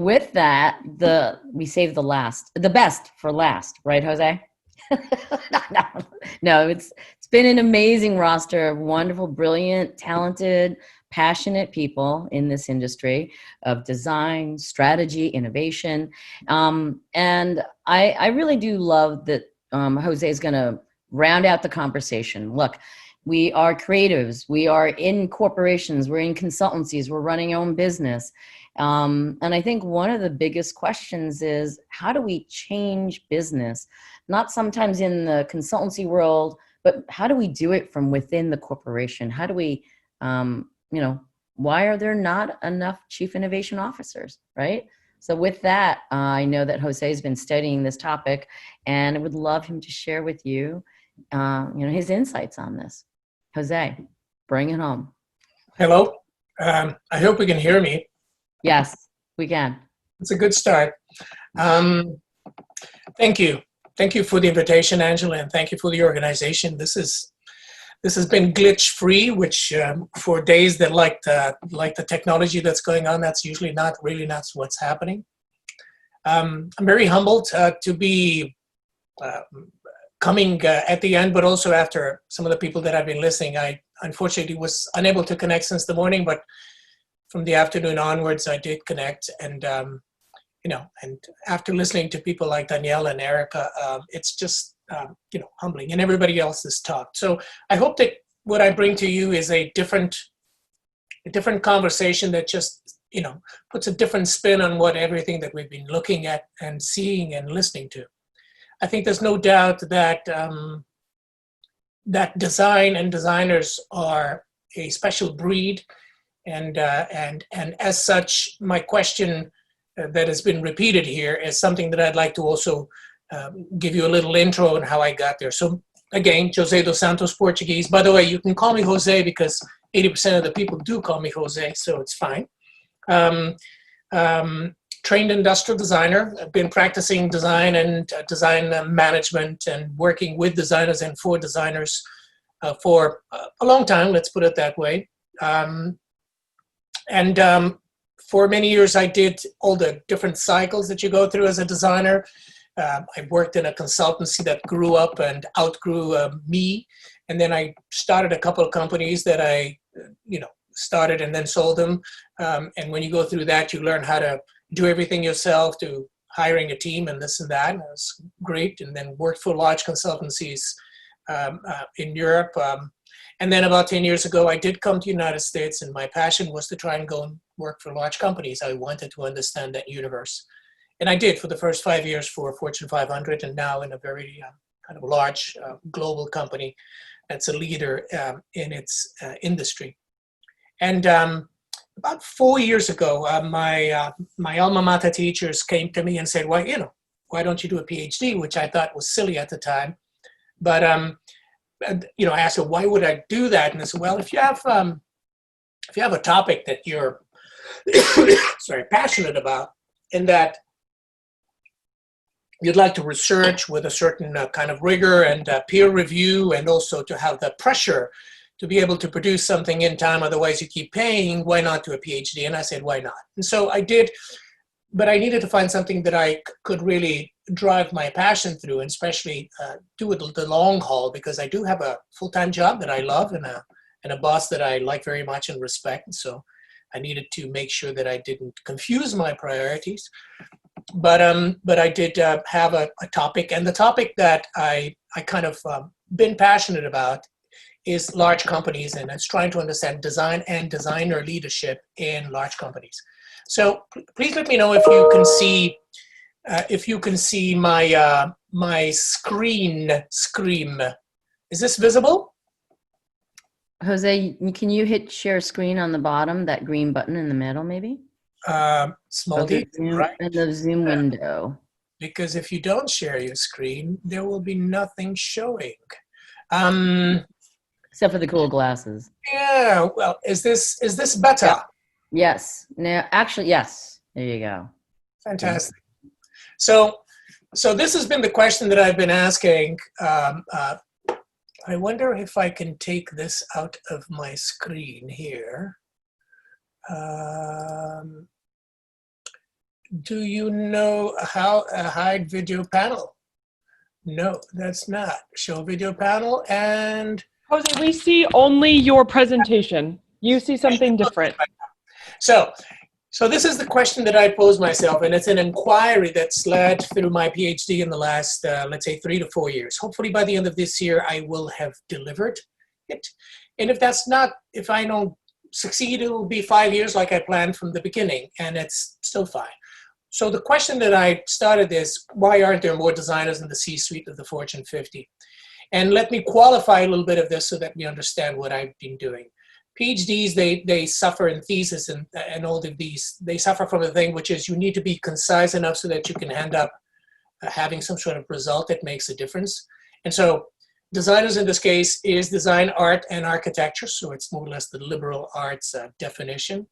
with that, we saved the best for last, right, Jose? No, it's been an amazing roster of wonderful, brilliant, talented, passionate people in this industry of design, strategy, innovation. And I really do love that Jose is going to round out the conversation. Look, we are creatives. We are in corporations. We're in consultancies. We're running our own business. And I think one of the biggest questions is, how do we change business? Not sometimes in the consultancy world, but how do we do it from within the corporation? How do we, why are there not enough chief innovation officers, right? So with that, I know that Jose has been studying this topic, and I would love him to share with you, his insights on this. Jose, bring it home. Hello. I hope we can hear me. Yes, we can. It's a good start. Thank you. Thank you for the invitation, Angela, and thank you for the organization. This has been glitch-free, which for days that like the technology that's going on, that's usually not what's happening. I'm very humbled to be coming at the end, but also after some of the people that have been listening. I unfortunately was unable to connect since the morning, but from the afternoon onwards, I did connect. And, and after listening to people like Danielle and Erica, it's just, humbling, and everybody else has talked. So I hope that what I bring to you is a different conversation that just, puts a different spin on everything that we've been looking at and seeing and listening to. I think there's no doubt that that design and designers are a special breed, and as such, my question that has been repeated here is something that I'd like to also give you a little intro on how I got there. So again, José dos Santos, Portuguese. By the way, you can call me Jose because 80% of the people do call me Jose, so it's fine. Trained industrial designer. I've been practicing design and design management and working with designers and for designers for a long time, let's put it that way. For many years, I did all the different cycles that you go through as a designer. I worked in a consultancy that grew up and outgrew me. And then I started a couple of companies that I, started and then sold them. And when you go through that, you learn how to do everything yourself, to hiring a team and this and that. And it was great. And then worked for large consultancies in Europe. And then about 10 years ago, I did come to the United States, and my passion was to try and go and work for large companies. I wanted to understand that universe. And I did for the first 5 years for Fortune 500, and now in a very kind of large global company that's a leader in its industry. And about 4 years ago, my alma mater teachers came to me and said, well, why don't you do a PhD, which I thought was silly at the time. But, I asked her, why would I do that? And I said, well, if you have a topic that you're passionate about, and that you'd like to research with a certain kind of rigor and peer review, and also to have the pressure to be able to produce something in time, otherwise you keep paying, why not do a PhD? And I said, why not? And so I did, but I needed to find something that I could really drive my passion through, and especially do it the long haul, because I do have a full-time job that I love and a boss that I like very much and respect. And so I needed to make sure that I didn't confuse my priorities. But I did have a topic, and the topic that I kind of been passionate about is large companies, and it's trying to understand design and designer leadership in large companies. So please let me know if you can see my screen. Is this visible? Jose, can you hit share screen on the bottom, that green button in the middle, maybe? Small D, right? In the Zoom window. Because if you don't share your screen, there will be nothing showing. Except for the cool glasses. Yeah, well, is this better? Yeah. Yes. No, actually, yes. There you go. Fantastic. So this has been the question that I've been asking. I wonder if I can take this out of my screen here. Do you know how a hide video panel? No, that's not. Show video panel and... Jose, we see only your presentation. You see something different. So this is the question that I pose myself, and it's an inquiry that's led through my PhD in the last, let's say, 3 to 4 years. Hopefully by the end of this year, I will have delivered it. And if I don't succeed, it will be 5 years like I planned from the beginning, and it's still fine. So the question that I started is, why aren't there more designers in the C-suite of the Fortune 50? And let me qualify a little bit of this so that we understand what I've been doing. PhDs, they suffer in thesis and all of these. They suffer from a thing which is you need to be concise enough so that you can end up having some sort of result that makes a difference. And so designers in this case is design, art, and architecture. So it's more or less the liberal arts definition.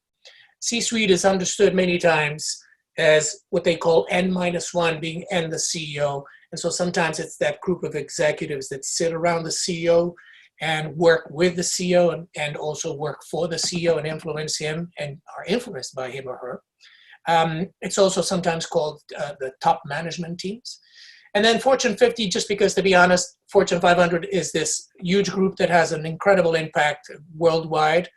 C-suite is understood many times as what they call N-1, being N the CEO. And so sometimes it's that group of executives that sit around the CEO and work with the CEO and also work for the CEO and influence him and are influenced by him or her. It's also sometimes called the top management teams. And then Fortune 50, just because, to be honest, Fortune 500 is this huge group that has an incredible impact worldwide,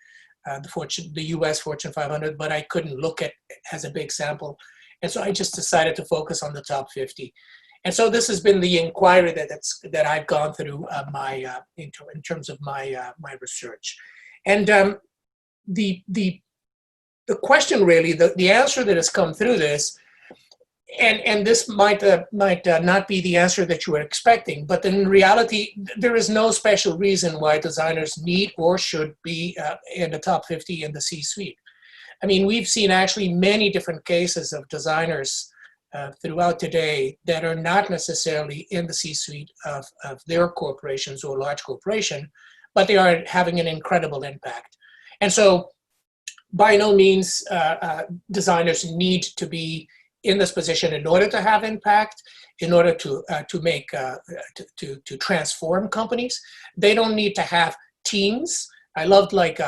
the US Fortune 500, but I couldn't look at it as a big sample. And so I just decided to focus on the top 50. And so this has been the inquiry that I've gone through in terms of my research. And the question really, the answer that has come through this, and this might not be the answer that you were expecting, but in reality, there is no special reason why designers need or should be in the top 50 in the C-suite. I mean, we've seen actually many different cases of designers throughout today that are not necessarily in the C-suite of their corporations or large corporation, but they are having an incredible impact. And so by no means designers need to be in this position in order to have impact, in order to transform companies. They don't need to have teams. I loved, like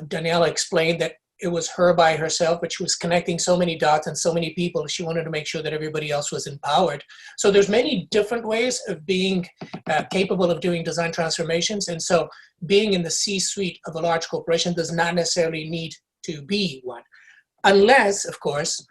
Daniela explained, that it was her by herself, but she was connecting so many dots and so many people. She wanted to make sure that everybody else was empowered. So there's many different ways of being capable of doing design transformations. And so being in the C-suite of a large corporation does not necessarily need to be one, unless, of course,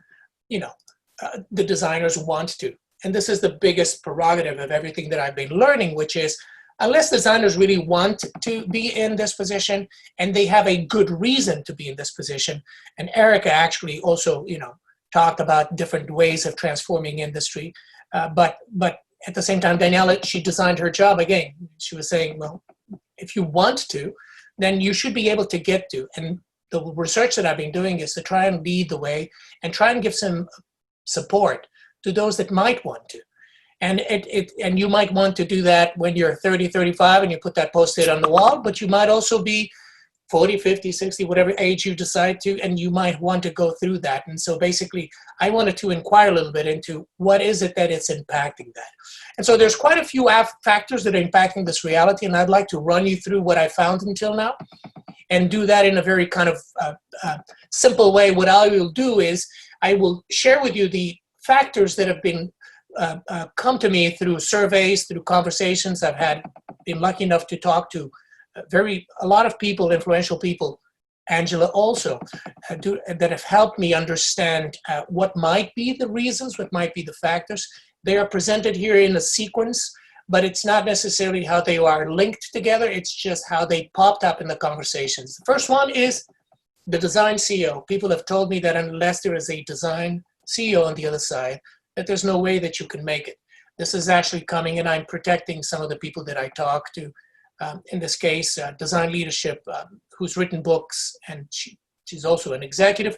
the designers want to. And this is the biggest prerogative of everything that I've been learning, which is, unless designers really want to be in this position and they have a good reason to be in this position. And Erica actually also, talked about different ways of transforming industry. But at the same time, Daniela, she designed her job again. She was saying, well, if you want to, then you should be able to get to. And the research that I've been doing is to try and lead the way and try and give some support to those that might want to. And and you might want to do that when you're 30, 35 and you put that post-it on the wall, but you might also be 40, 50, 60, whatever age you decide to, and you might want to go through that. And so basically, I wanted to inquire a little bit into what is it that it's impacting that. And so there's quite a few factors that are impacting this reality, and I'd like to run you through what I found until now and do that in a very kind of simple way. What I will do is I will share with you the factors that have been come to me through surveys, through conversations. I've been lucky enough to talk to a lot of people, influential people, Angela also, that have helped me understand what might be the reasons, what might be the factors. They are presented here in a sequence, but it's not necessarily how they are linked together. It's just how they popped up in the conversations. The first one is the design CEO. People have told me that unless there is a design CEO on the other side, that there's no way that you can make it. This is actually coming, and I'm protecting some of the people that I talk to. In this case, Design Leadership, who's written books, and she's also an executive.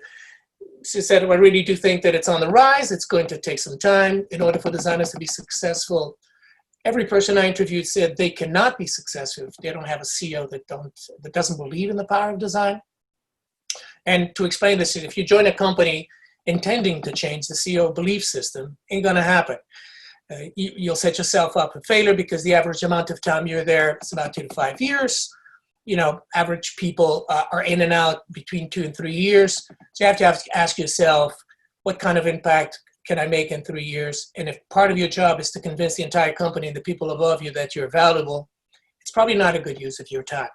She said, I really do think that it's on the rise. It's going to take some time in order for designers to be successful. Every person I interviewed said they cannot be successful if they don't have a CEO that doesn't believe in the power of design. And to explain this, if you join a company intending to change the CEO belief system, ain't gonna happen. You'll set yourself up for failure because the average amount of time you're there is about 2 to 5 years. Average people are in and out between 2 and 3 years. So you have to ask yourself, what kind of impact can I make in 3 years? And if part of your job is to convince the entire company and the people above you that you're valuable, it's probably not a good use of your time.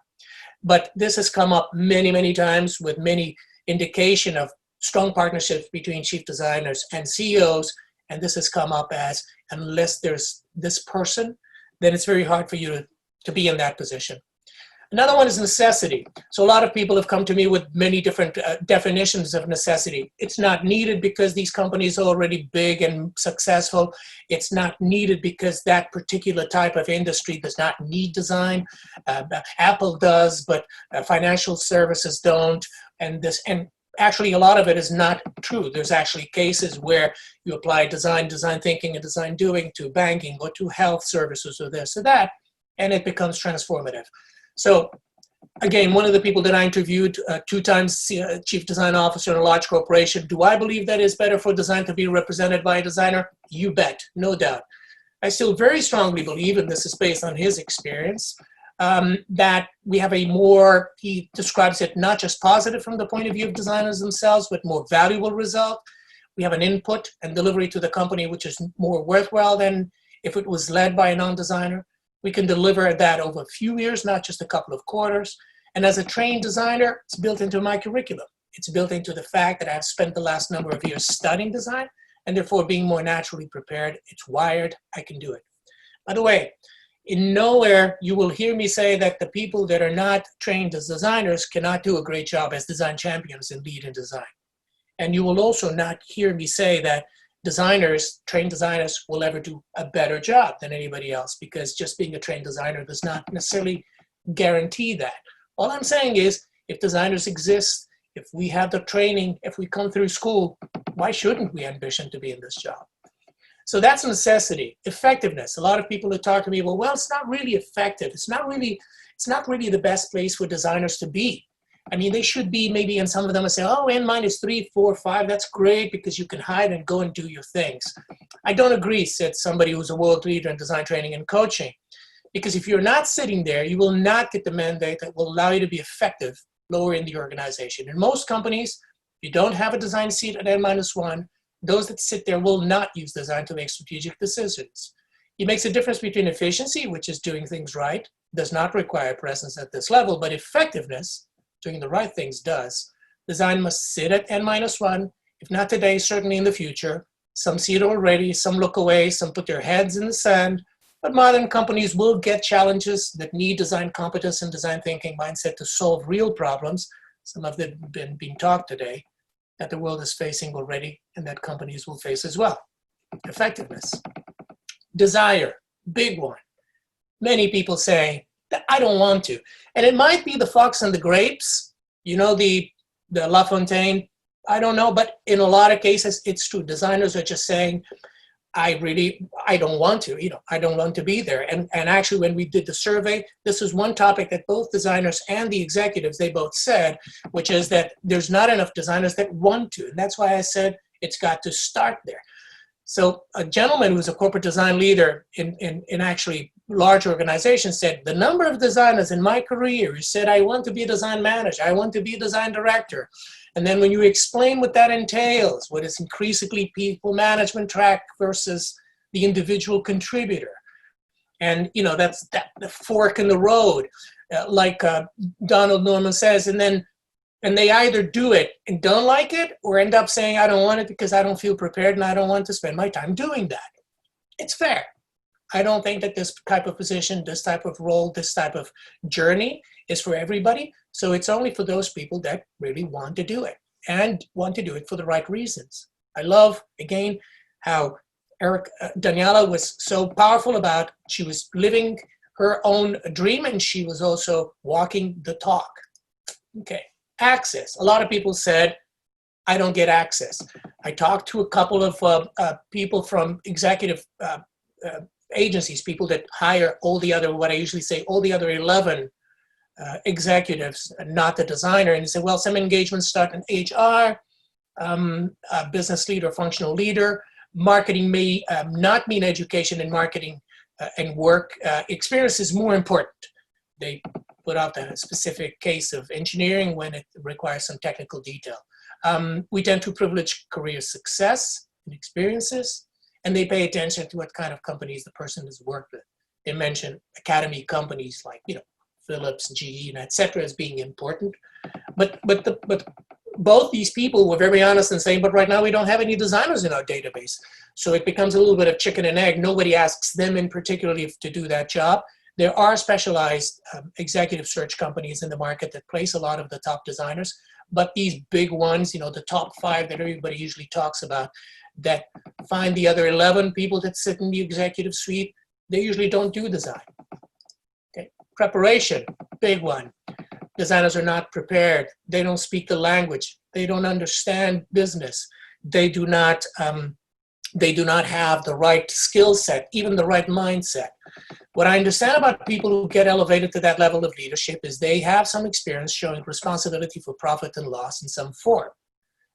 But this has come up many, many times with many indication of strong partnerships between chief designers and CEOs. And this has come up as, unless there's this person, then it's very hard for you to be in that position. Another one is necessity. So a lot of people have come to me with many different definitions of necessity. It's not needed because these companies are already big and successful. It's not needed because that particular type of industry does not need design. Apple does, but financial services don't. And actually, a lot of it is not true. There's actually cases where you apply design thinking, and design doing to banking or to health services or this or that, and it becomes transformative. So again, one of the people that I interviewed, 2 times chief design officer in a large corporation, do I believe that it's better for design to be represented by a designer? You bet, no doubt. I still very strongly believe, and this is based on his experience, that we have a more, he describes it not just positive from the point of view of designers themselves, but more valuable result. We have an input and delivery to the company which is more worthwhile than if it was led by a non-designer. We can deliver that over a few years, not just a couple of quarters. And as a trained designer, it's built into my curriculum. It's built into the fact that I've spent the last number of years studying design, and therefore being more naturally prepared. It's wired, I can do it. By the way, in nowhere you will hear me say that the people that are not trained as designers cannot do a great job as design champions and lead in design. And you will also not hear me say that trained designers will ever do a better job than anybody else, because just being a trained designer does not necessarily guarantee that. All I'm saying is, if designers exist, if we have the training, if we come through school, why shouldn't we ambition to be in this job? So that's a necessity. Effectiveness. A lot of people that talk to me, well, it's not really effective. It's not really the best place for designers to be. I mean, they should be maybe, and some of them will say, oh, N-3, 4, 5, that's great because you can hide and go and do your things. I don't agree, said somebody who's a world leader in design training and coaching. Because if you're not sitting there, you will not get the mandate that will allow you to be effective lower in the organization. In most companies, you don't have a design seat at N-1. Those that sit there will not use design to make strategic decisions. It makes a difference between efficiency, which is doing things right, does not require presence at this level, but effectiveness, doing the right things, does. Design must sit at N-1, if not today, certainly in the future. Some see it already, some look away, some put their heads in the sand, but modern companies will get challenges that need design competence and design thinking mindset to solve real problems. Some of them have been being talked today, that the world is facing already and that companies will face as well. Effectiveness. Desire, big one. Many people say that I don't want to. And it might be the fox and the grapes, you know, the La Fontaine, I don't know, but in a lot of cases, it's true. Designers are just saying, I don't want to, I don't want to be there. And actually, when we did the survey, this was one topic that both designers and the executives, they both said, which is that there's not enough designers that want to. And that's why I said it's got to start there. So a gentleman who's a corporate design leader in actually large organizations said, the number of designers in my career who said, I want to be a design manager, I want to be a design director. And then when you explain what that entails, what is increasingly people management track versus the individual contributor. And, that's the fork in the road, like Donald Norman says, and they either do it and don't like it or end up saying, I don't want it because I don't feel prepared and I don't want to spend my time doing that. It's fair. I don't think that this type of position, this type of role, this type of journey is for everybody. So it's only for those people that really want to do it and want to do it for the right reasons. I love, again, how Daniela was so powerful about, she was living her own dream and she was also walking the talk. Okay. Access. A lot of people said, I don't get access. I talked to a couple of people from executive agencies, people that hire all the other, what I usually say, all the other 11 executives, not the designer. And they say, well, some engagements start in HR, a business leader, functional leader. Marketing may not mean education and marketing and work. Experience is more important. They put out a specific case of engineering when it requires some technical detail. We tend to privilege career success and experiences, and they pay attention to what kind of companies the person has worked with. They mention academy companies like, Philips, GE, and et cetera as being important. But both these people were very honest in saying, but right now we don't have any designers in our database. So it becomes a little bit of chicken and egg. Nobody asks them in particular to do that job. There are specialized executive search companies in the market that place a lot of the top designers, but these big ones, the top 5 that everybody usually talks about, that find the other 11 people that sit in the executive suite, they usually don't do design. Okay. Preparation, big one. Designers are not prepared. They don't speak the language. They don't understand business. They do not have the right skill set, even the right mindset. What I understand about people who get elevated to that level of leadership is they have some experience showing responsibility for profit and loss in some form.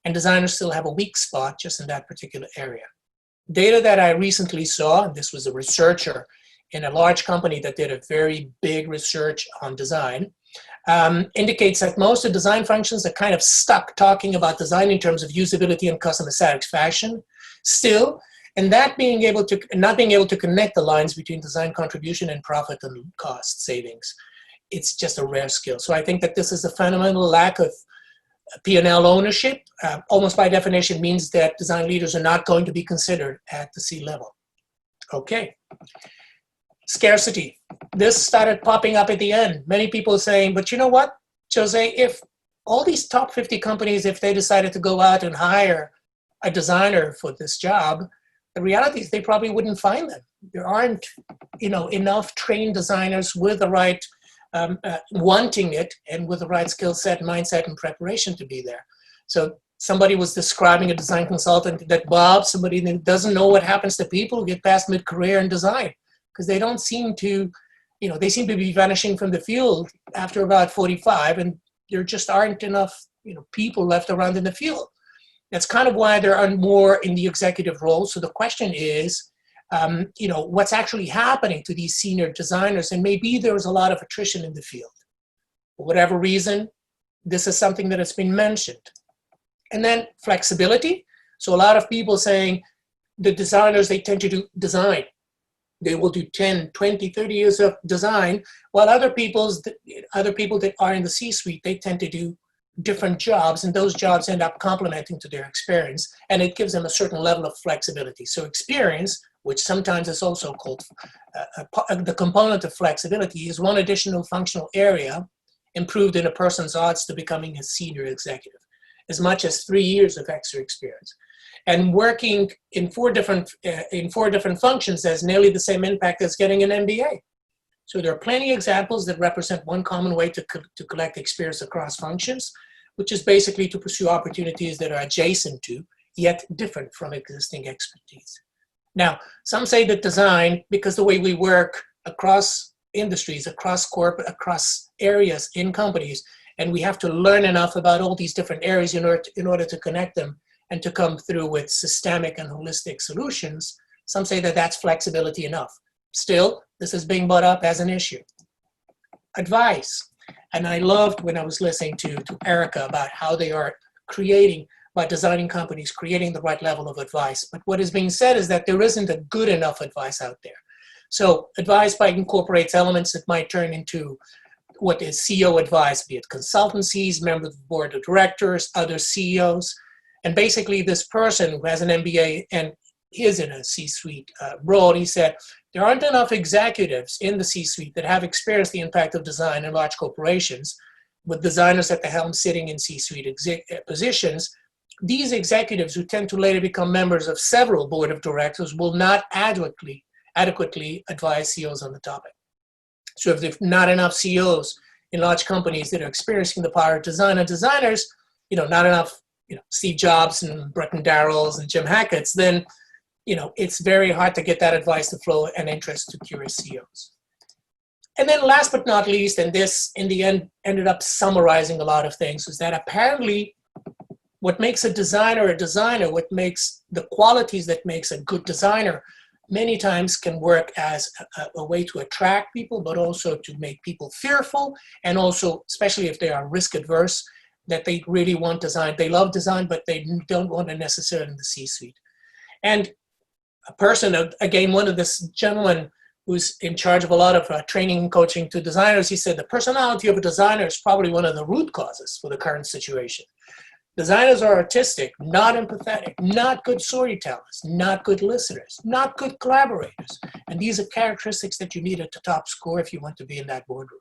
And designers still have a weak spot just in that particular area. Data that I recently saw, and this was a researcher in a large company that did a very big research on design, indicates that most of design functions are kind of stuck talking about design in terms of usability and customer satisfaction still, and not being able to connect the lines between design contribution and profit and cost savings. It's just a rare skill. So I think that this is a fundamental lack of P&L ownership. Almost by definition means that design leaders are not going to be considered at the C level. Okay. Scarcity. This started popping up at the end. Many people saying, but you know what, Jose, if all these top 50 companies, if they decided to go out and hire a designer for this job, the reality is they probably wouldn't find them. There aren't, enough trained designers with the right, wanting it and with the right skill set, mindset, and preparation to be there. So somebody was describing a design consultant that somebody that doesn't know what happens to people who get past mid-career in design, because they don't seem to, they seem to be vanishing from the field after about 45, and there just aren't enough, people left around in the field. That's kind of why there are more in the executive role. So the question is, what's actually happening to these senior designers? And maybe there was a lot of attrition in the field. For whatever reason, this is something that has been mentioned. And then flexibility. So a lot of people saying the designers, they tend to do design. They will do 10, 20, 30 years of design, while other people that are in the C-suite, they tend to do different jobs, and those jobs end up complementing to their experience, and it gives them a certain level of flexibility. So experience, which sometimes is also called the component of flexibility, is one additional functional area improved in a person's odds to becoming a senior executive, as much as 3 years of extra experience. And working in four different functions has nearly the same impact as getting an MBA. So there are plenty of examples that represent one common way to collect experience across functions, which is basically to pursue opportunities that are adjacent to, yet different from existing expertise. Now, some say that design, because the way we work across industries, across corporate, across areas in companies, and we have to learn enough about all these different areas in order to connect them and to come through with systemic and holistic solutions, some say that that's flexibility enough. Still, this is being brought up as an issue. Advice. And I loved when I was listening to Erica about how they are by designing companies, creating the right level of advice. But what is being said is that there isn't a good enough advice out there. So advice incorporates elements that might turn into what is CEO advice, be it consultancies, members of the board of directors, other CEOs. And basically this person who has an MBA and is in a C-suite role, he said, there aren't enough executives in the C-suite that have experienced the impact of design in large corporations, with designers at the helm sitting in C-suite positions. These executives, who tend to later become members of several board of directors, will not adequately advise CEOs on the topic. So if there's not enough CEOs in large companies that are experiencing the power of design and designers, not enough Steve Jobs and Bretton Darrells and Jim Hackett's, then it's very hard to get that advice to flow and interest to curious CEOs. And then last but not least, and this in the end ended up summarizing a lot of things, is that apparently what makes a designer, what makes the qualities that makes a good designer, many times can work as a way to attract people, but also to make people fearful, and also, especially if they are risk adverse, that they really want design. They love design, but they don't want to necessarily in the C-suite. And a person, again, one of this gentleman who's in charge of a lot of training and coaching to designers, he said the personality of a designer is probably one of the root causes for the current situation. Designers are artistic, not empathetic, not good storytellers, not good listeners, not good collaborators. And these are characteristics that you need at the top score if you want to be in that boardroom.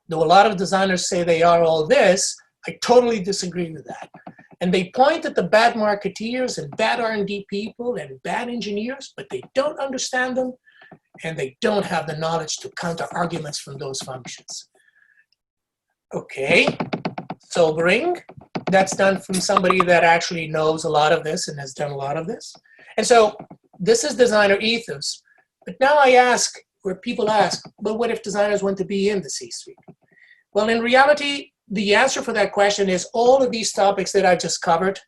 Though a lot of designers say they are all this, I totally disagree with that. And they point at the bad marketeers and bad R&D people and bad engineers, but they don't understand them and they don't have the knowledge to counter arguments from those functions. Okay, sobering. That's done from somebody that actually knows a lot of this and has done a lot of this. And so this is designer ethos. But now I ask, where people ask, well, what if designers want to be in the C-suite? Well, in reality, the answer for that question is all of these topics that I just covered,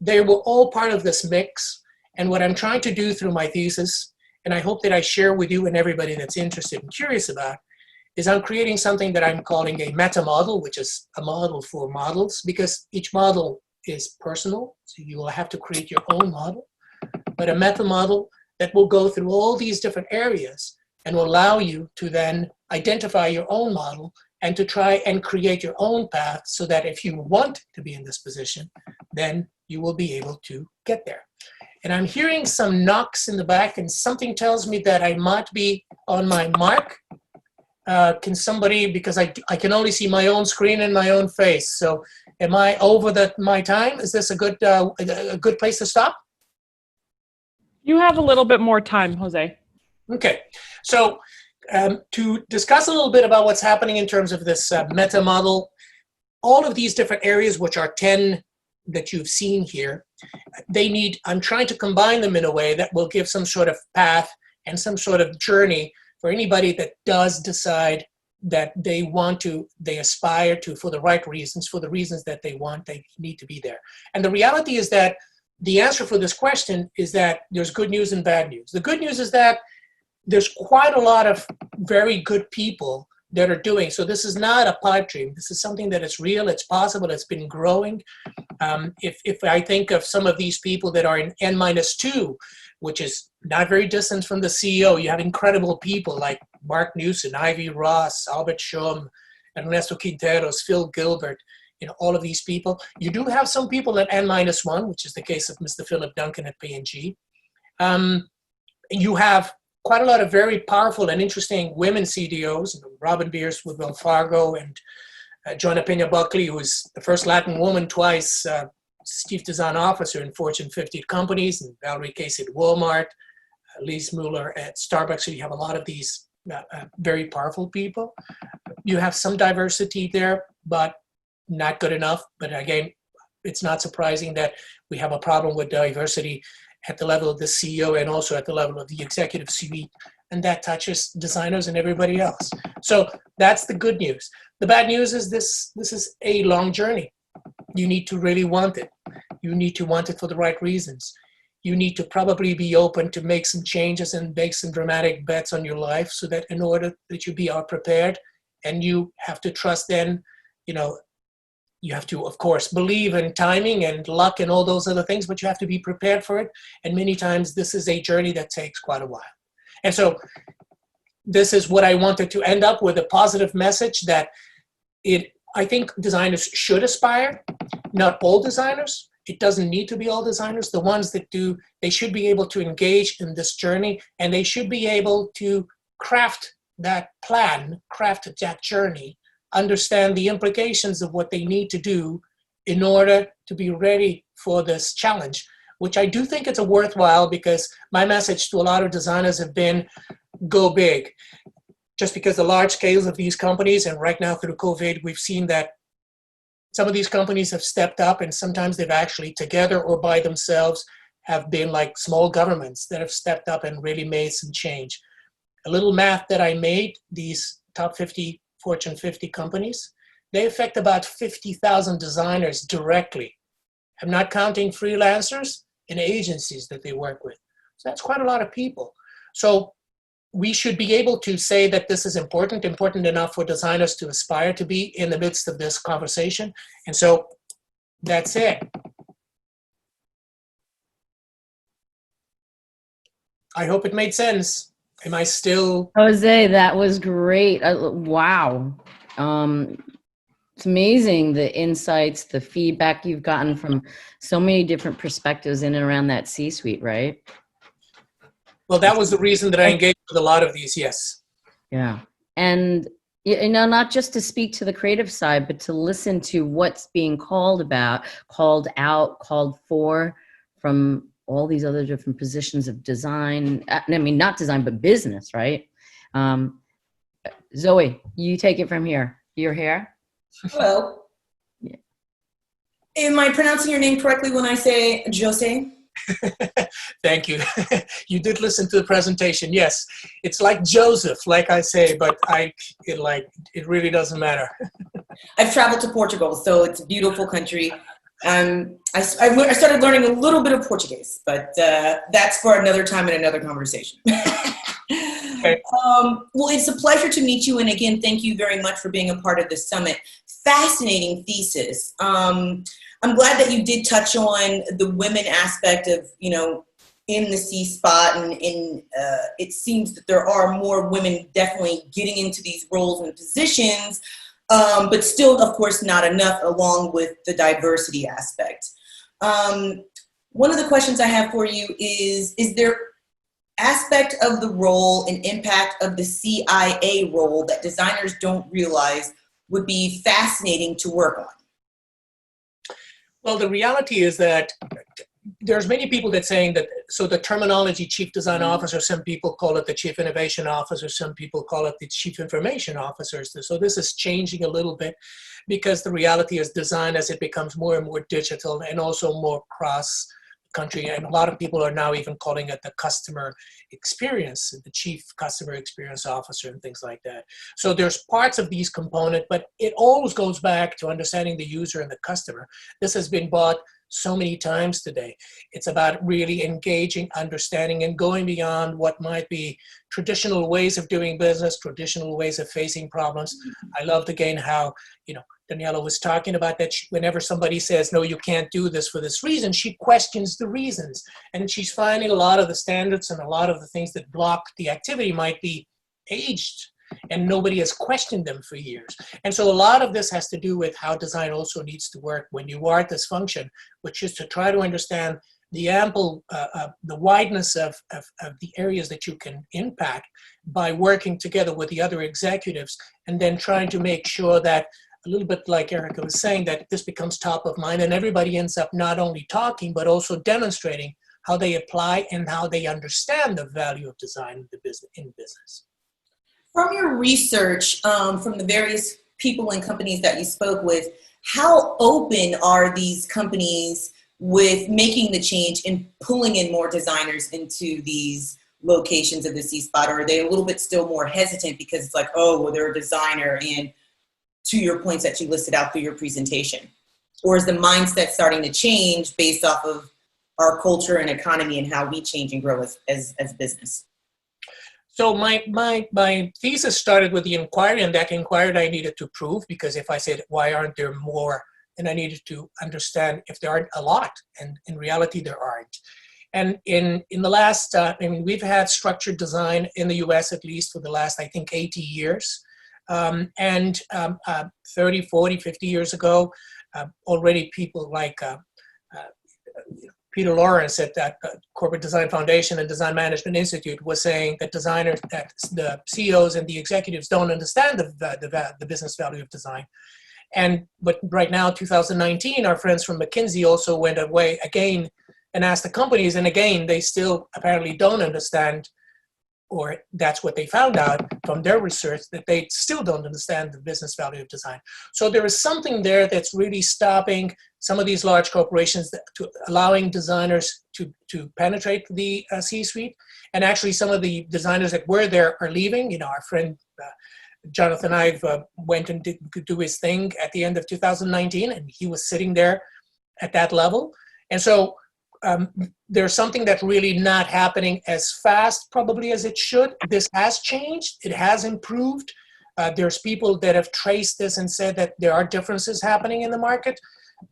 they were all part of this mix. And what I'm trying to do through my thesis, and I hope that I share with you and everybody that's interested and curious about, is I'm creating something that I'm calling a meta model, which is a model for models, because each model is personal. So you will have to create your own model, but a meta model that will go through all these different areas and will allow you to then identify your own model and to try and create your own path so that if you want to be in this position, then you will be able to get there. And I'm hearing some knocks in the back and something tells me that I might be on my mark. Can somebody, because I can only see my own screen and my own face. So am I over my time? Is this a good place to stop? You have a little bit more time, Jose. Okay, so to discuss a little bit about what's happening in terms of this meta model, all of these different areas, which are 10 that you've seen here, I'm trying to combine them in a way that will give some sort of path and some sort of journey for anybody that does decide that they aspire to, for the right reasons, for the reasons that they want, they need to be there. And the reality is that the answer for this question is that there's good news and bad news. The good news is that there's quite a lot of very good people that are doing. So this is not a pipe dream. This is something that is real, it's possible, it's been growing. If I think of some of these people that are in N-2, which is not very distant from the CEO, you have incredible people like Mark Newson, Ivy Ross, Albert Schum, Ernesto Quinteros, Phil Gilbert, all of these people. You do have some people at N-1, which is the case of Mr. Philip Duncan at P&G. You have quite a lot of very powerful and interesting women CDOs, Robin Beers with Wells Fargo, and Joanna Pena-Buckley, who is the first Latin woman twice chief design officer in Fortune 50 companies, and Valerie Casey at Walmart, Lise Mueller at Starbucks. So you have a lot of these very powerful people. You have some diversity there, but not good enough. But again, it's not surprising that we have a problem with diversity at the level of the CEO and also at the level of the executive suite, and that touches designers and everybody else. So that's the good news. The bad news is this is a long journey. You need to really want it. You need to want it for the right reasons. You need to probably be open to make some changes and make some dramatic bets on your life so that in order that you are prepared, and you have to trust then, you have to, of course, believe in timing and luck and all those other things, but you have to be prepared for it. And many times this is a journey that takes quite a while. And so this is what I wanted to end up with, a positive message that I think designers should aspire, not all designers. It doesn't need to be all designers. The ones that do, they should be able to engage in this journey, and they should be able to craft that plan, craft that journey, understand the implications of what they need to do in order to be ready for this challenge, which I do think it's a worthwhile, because my message to a lot of designers have been, go big. Just because the large scales of these companies, and right now through COVID, we've seen that some of these companies have stepped up, and sometimes they've actually together or by themselves have been like small governments that have stepped up and really made some change. A little math that I made, these top 50 Fortune 50 companies, they affect about 50,000 designers directly. I'm not counting freelancers and agencies that they work with. So that's quite a lot of people. So we should be able to say that this is important enough for designers to aspire to be in the midst of this conversation. And so that's it. I hope it made sense. Am I still? Jose, that was great. Wow. It's amazing the insights, the feedback you've gotten from so many different perspectives in and around that C-suite, right? Well, that was the reason that I engaged with a lot of these, yes. Yeah. And, you know, not just to speak to the creative side, but to listen to what's being called about, called out, called for from all these other different positions of design. I mean, not design, but business, right? Zoe, you take it from here. You're here. Hello. Yeah. Am I pronouncing your name correctly when I say José? Thank you. You did listen to the presentation. Yes, it's like Joseph, like I say, but it really doesn't matter. I've traveled to Portugal, so it's a beautiful country. I started learning a little bit of Portuguese, but that's for another time and another conversation. Okay. Well, it's a pleasure to meet you, and again, thank you very much for being a part of this summit. Fascinating thesis. I'm glad that you did touch on the women aspect of, you know, in the C spot, and it seems that there are more women definitely getting into these roles and positions, but still, of course, not enough, along with the diversity aspect. One of the questions I have for you is there aspect of the role and impact of the CIA role that designers don't realize would be fascinating to work on? Well, the reality is that there's many people that saying that, so the terminology chief design officer, some people call it the chief innovation officer, some people call it the chief information officers. So this is changing a little bit, because the reality is design, as it becomes more and more digital and also more cross country, and a lot of people are now even calling it the customer experience, the chief customer experience officer and things like that. So there's parts of these components, but it always goes back to understanding the user and the customer. This has been bought so many times today. It's about really engaging, understanding, and going beyond what might be traditional ways of doing business, traditional ways of facing problems. I loved again how, you know, Daniela was talking about that whenever somebody says, no, you can't do this for this reason, she questions the reasons. And she's finding a lot of the standards and a lot of the things that block the activity might be aged, and nobody has questioned them for years. And so a lot of this has to do with how design also needs to work when you are at this function, which is to try to understand the ample, the wideness of the areas that you can impact by working together with the other executives, and then trying to make sure that, a little bit like Erica was saying, that this becomes top of mind and everybody ends up not only talking, but also demonstrating how they apply and how they understand the value of design in business. From your research, from the various people and companies that you spoke with, how open are these companies with making the change and pulling in more designers into these locations of the C-spot? Or are they a little bit still more hesitant because it's like, oh, well, they're a designer, and to your points that you listed out through your presentation? Or is the mindset starting to change based off of our culture and economy and how we change and grow as business? So my thesis started with the inquiry, and that inquiry I needed to prove, because if I said, why aren't there more, then I needed to understand if there aren't a lot, and in reality there aren't. And in the last, I mean, we've had structured design in the US at least for the last, I think, 80 years. 30, 40, 50 years ago, already people like Peter Lawrence at that Corporate Design Foundation and Design Management Institute was saying that designers, that the CEOs and the executives don't understand the business value of design. But right now, 2019, our friends from McKinsey also went away again and asked the companies, and again, they still apparently don't understand, or that's what they found out from their research, that they still don't understand the business value of design. So there is something there that's really stopping some of these large corporations to allowing designers to penetrate the C-suite. And actually some of the designers that were there are leaving. You know, our friend Jonathan Ive went and could do his thing at the end of 2019, and he was sitting there at that level. And so there's something that's really not happening as fast probably as it should. This has changed. It has improved. There's people that have traced this and said that there are differences happening in the market.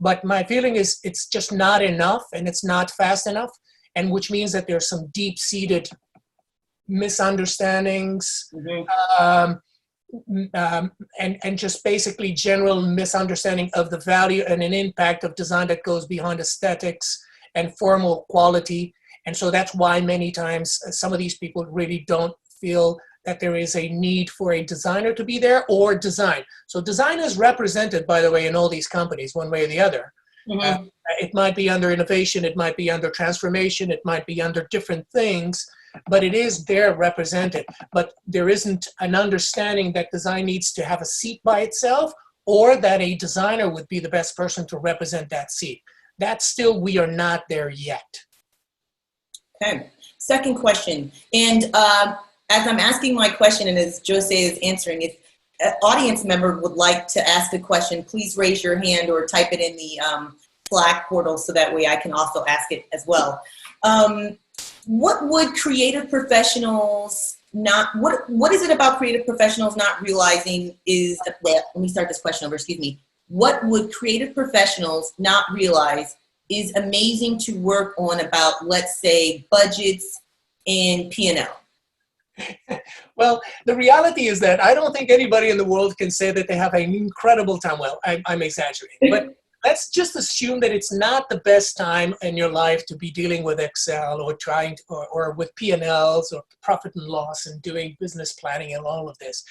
But my feeling is it's just not enough, and it's not fast enough, and which means that there's some deep-seated misunderstandings, and just basically general misunderstanding of the value and an impact of design that goes beyond aesthetics and formal quality. And so that's why many times some of these people really don't feel that there is a need for a designer to be there or design. So design is represented, by the way, in all these companies, one way or the other. It might be under innovation, it might be under transformation, it might be under different things, but it is there represented. But there isn't an understanding that design needs to have a seat by itself, or that a designer would be the best person to represent that seat. That's still, we are not there yet. Okay, second question. And as I'm asking my question and as José is answering, if an audience member would like to ask a question, please raise your hand or type it in the Slack portal so that way I can also ask it as well. What would creative professionals not, what is it about creative professionals not realizing is, well, let me start this question over, excuse me. What would creative professionals not realize is amazing to work on about, let's say, budgets and P&L? Well, the reality is that I don't think anybody in the world can say that they have an incredible time. Well, I'm exaggerating, but let's just assume that it's not the best time in your life to be dealing with Excel or trying to, or with P&Ls or profit and loss and doing business planning and all of this.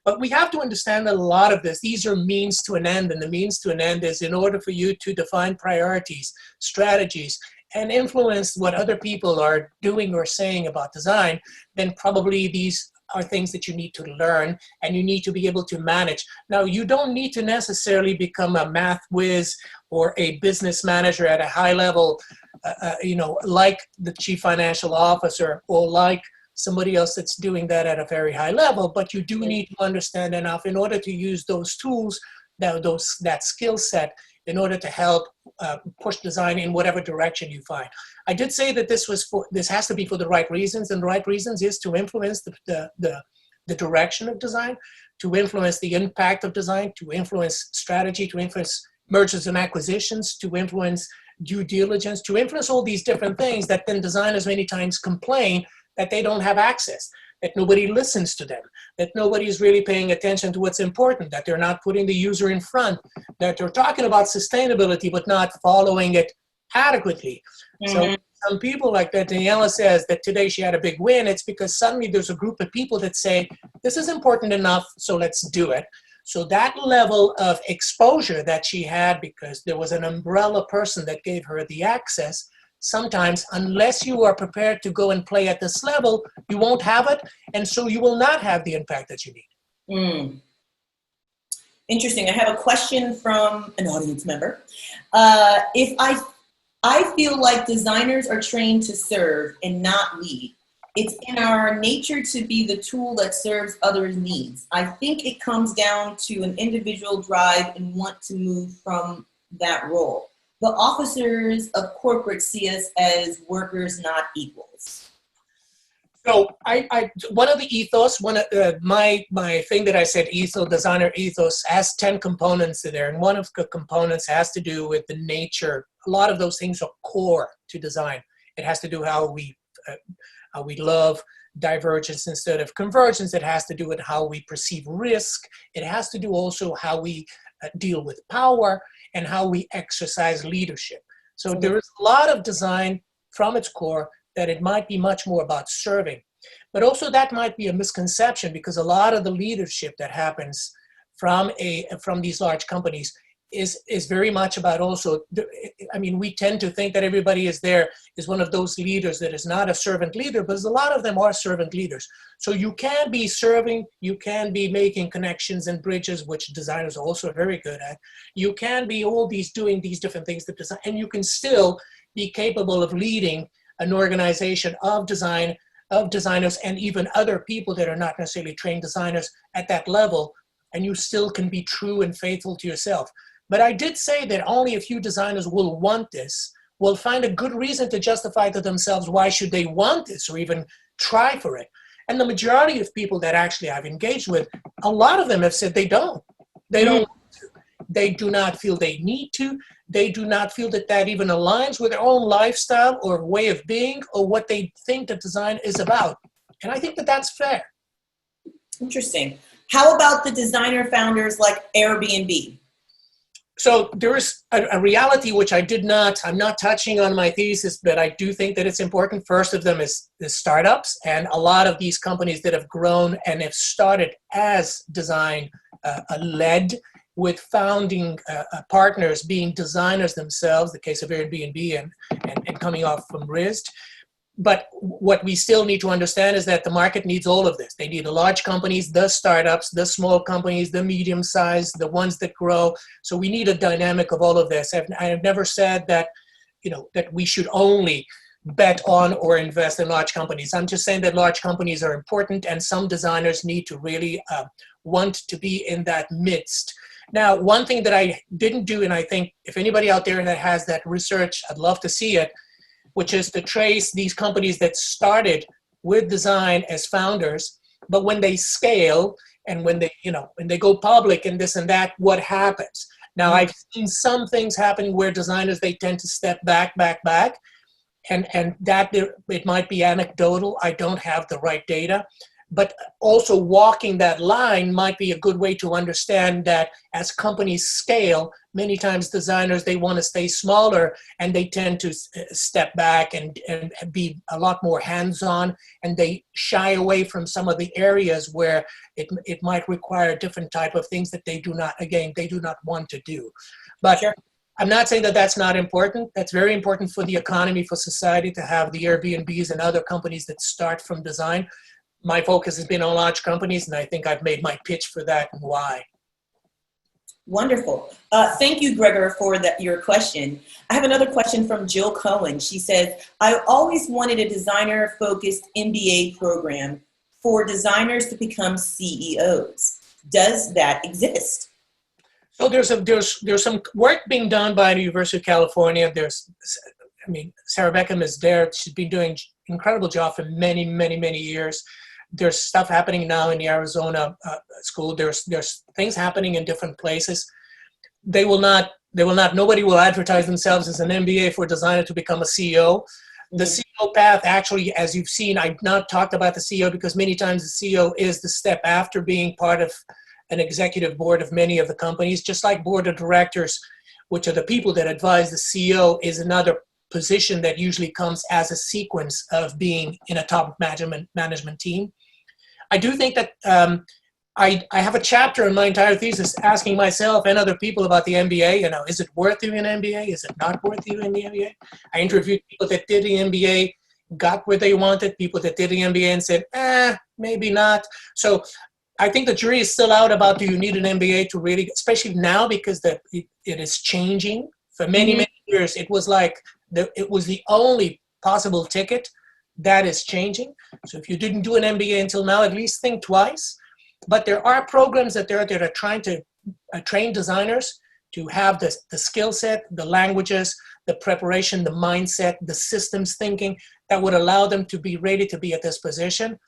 But we have to understand that a lot of this, these are means to an end, and the means to an end is in order for you to define priorities, strategies, and influence what other people are doing or saying about design, then probably these are things that you need to learn and you need to be able to manage. Now, you don't need to necessarily become a math whiz or a business manager at a high level, like the chief financial officer or like somebody else that's doing that at a very high level, but you do need to understand enough in order to use those tools, that skill set, in order to help push design in whatever direction you find. I did say that this has to be for the right reasons, and the right reasons is to influence the direction of design, to influence the impact of design, to influence strategy, to influence mergers and acquisitions, to influence due diligence, to influence all these different things that then designers many times complain that they don't have access, that nobody listens to them, that nobody is really paying attention to what's important, that they're not putting the user in front, that they're talking about sustainability but not following it adequately. So some people like that, Daniela says that today she had a big win, it's because suddenly there's a group of people that say, this is important enough, so let's do it. So that level of exposure that she had, because there was an umbrella person that gave her the access, sometimes, unless you are prepared to go and play at this level, you won't have it, and so you will not have the impact that you need. Interesting. I have a question from an audience member. If I feel like designers are trained to serve and not lead. It's in our nature to be the tool that serves others' needs. I think it comes down to an individual drive and want to move from that role. The officers of corporate see us as workers, not equals. So one of the ethos, my thing that I said, designer ethos, has 10 components in there. And one of the components has to do with the nature. A lot of those things are core to design. It has to do how we love divergence instead of convergence. It has to do with how we perceive risk. It has to do also how we deal with power and how we exercise leadership. So there is a lot of design from its core that it might be much more about serving. But also that might be a misconception, because a lot of the leadership that happens from these large companies is very much about also, I mean, we tend to think that everybody is one of those leaders that is not a servant leader, but a lot of them are servant leaders. So you can be serving, you can be making connections and bridges, which designers are also very good at. You can be doing these different things that design, and you can still be capable of leading an organization of designers and even other people that are not necessarily trained designers at that level, and you still can be true and faithful to yourself. But I did say that only a few designers will want this, will find a good reason to justify to themselves why should they want this or even try for it. And the majority of people that actually I've engaged with, a lot of them have said they don't. They don't want to. They do not feel they need to. They do not feel that that even aligns with their own lifestyle or way of being or what they think that design is about. And I think that that's fair. Interesting. How about the designer founders like Airbnb? So there is a reality which I'm not touching on my thesis, but I do think that it's important. First of them is the startups, and a lot of these companies that have grown and have started as design led, with founding partners being designers themselves, the case of Airbnb and coming off from RISD. But what we still need to understand is that the market needs all of this. They need the large companies, the startups, the small companies, the medium size, the ones that grow. So we need a dynamic of all of this. I have never said that, that we should only bet on or invest in large companies. I'm just saying that large companies are important, and some designers need to really want to be in that midst. Now, one thing that I didn't do, and I think if anybody out there that has that research, I'd love to see it, which is to trace these companies that started with design as founders, but when they scale and when they go public and this and that, what happens? Now, I've seen some things happen where designers, they tend to step back, and that it might be anecdotal. I don't have the right data. But also walking that line might be a good way to understand that as companies scale, many times designers, they want to stay smaller and they tend to step back and be a lot more hands-on, and they shy away from some of the areas where it might require a different type of things that they do not want to do. But sure. I'm not saying that that's not important. That's very important for the economy, for society, to have the Airbnbs and other companies that start from design. My focus has been on large companies, and I think I've made my pitch for that and why. Wonderful. Thank you, Gregor, for your question. I have another question from Jill Cohen. She says, I always wanted a designer-focused MBA program for designers to become CEOs. Does that exist? So there's some work being done by the University of California. Sarah Beckham is there. She's been doing an incredible job for many, many, many years. There's stuff happening now in the Arizona school. There's things happening in different places. Nobody will advertise themselves as an MBA for a designer to become a CEO. The CEO path, actually, as you've seen, I've not talked about the CEO because many times the CEO is the step after being part of an executive board of many of the companies, just like board of directors, which are the people that advise the CEO, is another position that usually comes as a sequence of being in a top management team. I do think that I have a chapter in my entire thesis asking myself and other people about the MBA. Is it worth doing an MBA? Is it not worth doing the MBA? I interviewed people that did the MBA, got where they wanted, people that did the MBA and said, maybe not. So I think the jury is still out about, do you need an MBA to really, especially now because it is changing. For many, many years, it was like, it was the only possible ticket. That is changing. So if you didn't do an MBA until now, at least think twice. But there are programs that are trying to train designers to have the skill set, the languages, the preparation, the mindset, the systems thinking that would allow them to be ready to be at this position.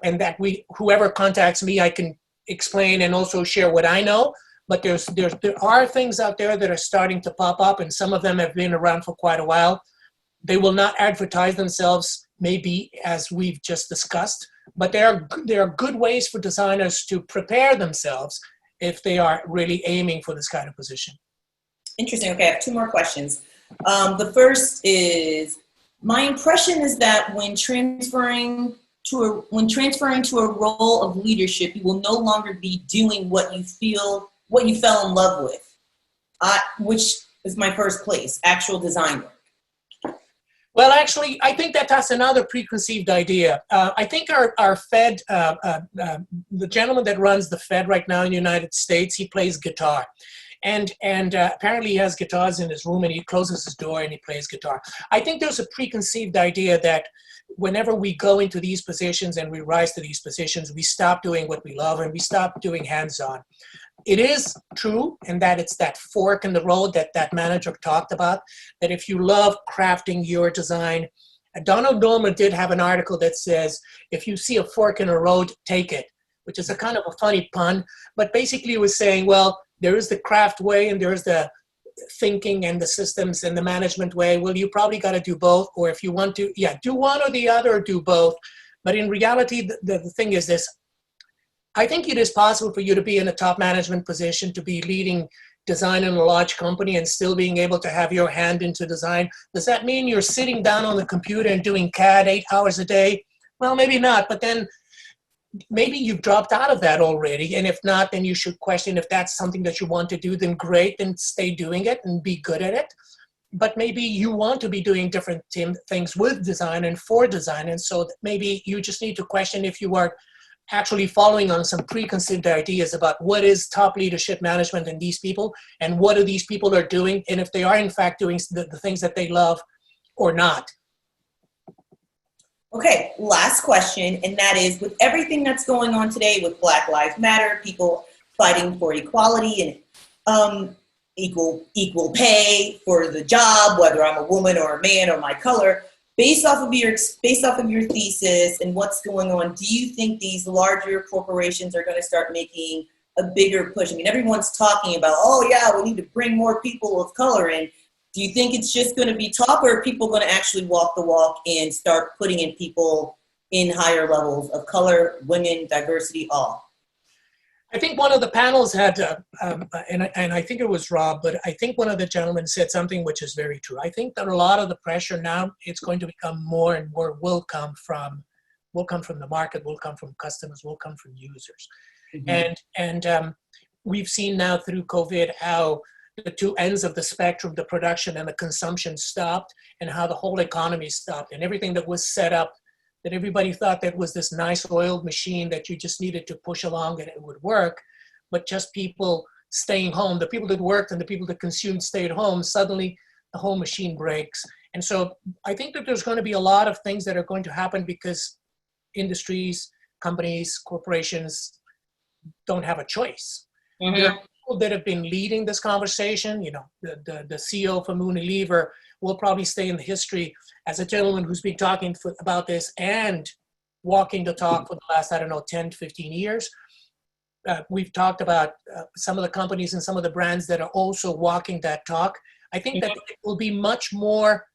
And that whoever contacts me, I can explain and also share what I know. But there are things out there that are starting to pop up, and some of them have been around for quite a while. They will not advertise themselves, maybe, as we've just discussed, but there are good ways for designers to prepare themselves if they are really aiming for this kind of position. Interesting. Okay, I have two more questions. The first is, my impression is that when transferring to a role of leadership, you will no longer be doing what you fell in love with, which is my first place, actual design work. Well, actually, I think that's another preconceived idea. I think our Fed, the gentleman that runs the Fed right now in the United States, he plays guitar. And apparently he has guitars in his room and he closes his door and he plays guitar. I think there's a preconceived idea that whenever we go into these positions and we rise to these positions, we stop doing what we love and we stop doing hands-on. it is true, and that it's that fork in the road that manager talked about, that if you love crafting your design, Donald Norman did have an article that says, if you see a fork in the road, take it, which is a kind of a funny pun, but basically it was saying, well, there is the craft way and there's the thinking and the systems and the management way. Well, you probably got to do both, or if you want to, do one or the other, or do both. But in reality, the thing is this: I think it is possible for you to be in a top management position, to be leading design in a large company and still being able to have your hand into design. Does that mean you're sitting down on the computer and doing CAD 8 hours a day? Well, maybe not, but then maybe you've dropped out of that already. And if not, then you should question if that's something that you want to do, then great, then stay doing it and be good at it. But maybe you want to be doing different things with design and for design. And so maybe you just need to question if you are actually following on some preconceived ideas about what is top leadership management in these people and what are these people are doing, and if they are in fact doing the things that they love or not. Okay, last question, and that is, with everything that's going on today with Black Lives Matter, people fighting for equality and equal pay for the job, whether I'm a woman or a man or my color, based off of your thesis and what's going on, do you think these larger corporations are going to start making a bigger push? I mean, everyone's talking about, oh yeah, we need to bring more people of color in. Do you think it's just going to be talk, or are people going to actually walk the walk and start putting in people in higher levels of color, women, diversity, all? I think one of the panels had, and I think it was Rob, but I think one of the gentlemen said something which is very true. I think that a lot of the pressure now, it's going to become more and more will come from the market, will come from customers, will come from users. Mm-hmm. And we've seen now through COVID how the two ends of the spectrum, the production and the consumption, stopped, and how the whole economy stopped, and everything that was set up, that everybody thought that was this nice oiled machine that you just needed to push along and it would work, but just people staying home, the people that worked and the people that consumed stayed home, suddenly the whole machine breaks. And so I think that there's going to be a lot of things that are going to happen because industries, companies, corporations don't have a choice. Mm-hmm. There are people that have been leading this conversation. You know, the CEO from Unilever will probably stay in the history as a gentleman who's been talking about this and walking the talk for the last, 10, 15 years. We've talked about some of the companies and some of the brands that are also walking that talk. I think that it will be much more,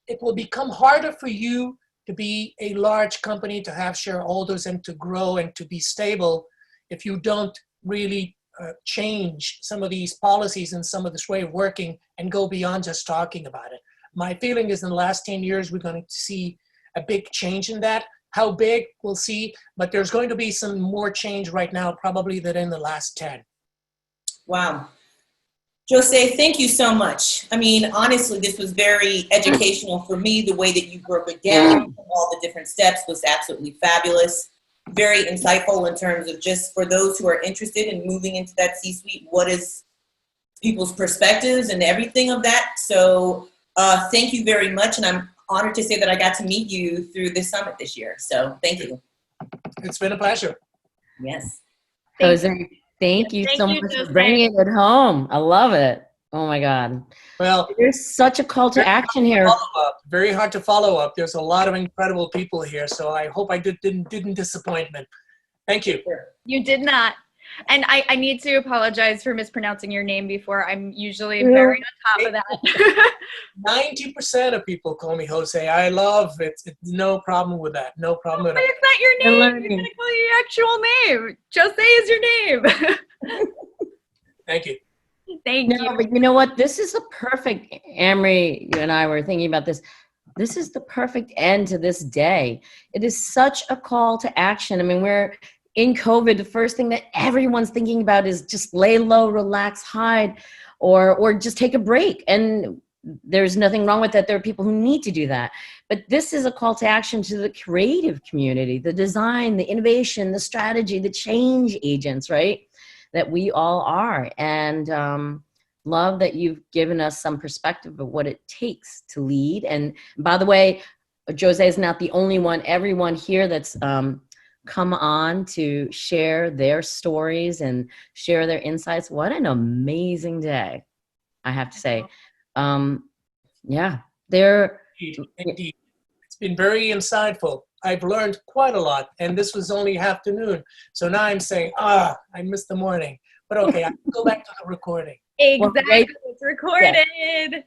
it will become harder for you to be a large company, to have shareholders and to grow and to be stable if you don't really change some of these policies and some of this way of working and go beyond just talking about it. My feeling is in the last 10 years, we're going to see a big change in that. How big, we'll see, but there's going to be some more change right now probably than in the last 10. Wow. José, thank you so much. I mean, honestly, this was very educational for me. The way that you broke it down, all the different steps was absolutely fabulous. Very insightful in terms of just for those who are interested in moving into that C-suite, what is people's perspectives and everything of that. So thank you very much. And I'm honored to say that I got to meet you through this summit this year. So thank you. It's been a pleasure. Yes. Jose, thank you so much for bringing it home. I love it. Oh my God. Well, there's such a call to action here. Very hard to follow up. There's a lot of incredible people here. So I hope I didn't disappoint them. Thank you. You did not. And I need to apologize for mispronouncing your name before. I'm usually very on top of that. 90% of people call me Jose. I love it. It's no problem with that. No problem at all. It's not your name. You're going to call your actual name. Jose is your name. Thank you. Thank you. But you know what? This is the perfect, Amory, you and I were thinking about this. This is the perfect end to this day. It is such a call to action. I mean, we're in COVID, the first thing that everyone's thinking about is just lay low, relax, hide, or just take a break. And there's nothing wrong with that. There are people who need to do that. But this is a call to action to the creative community, the design, the innovation, the strategy, the change agents, right? That we all are. And love that you've given us some perspective of what it takes to lead. And by the way, Jose is not the only one. Everyone here that's come on to share their stories and share their insights. What an amazing day, I have to say. Yeah, they're Indeed. It's been very insightful. I've learned quite a lot, and this was only afternoon. So now I'm saying, I missed the morning. But okay, I can go back to the recording. Exactly. great. It's recorded.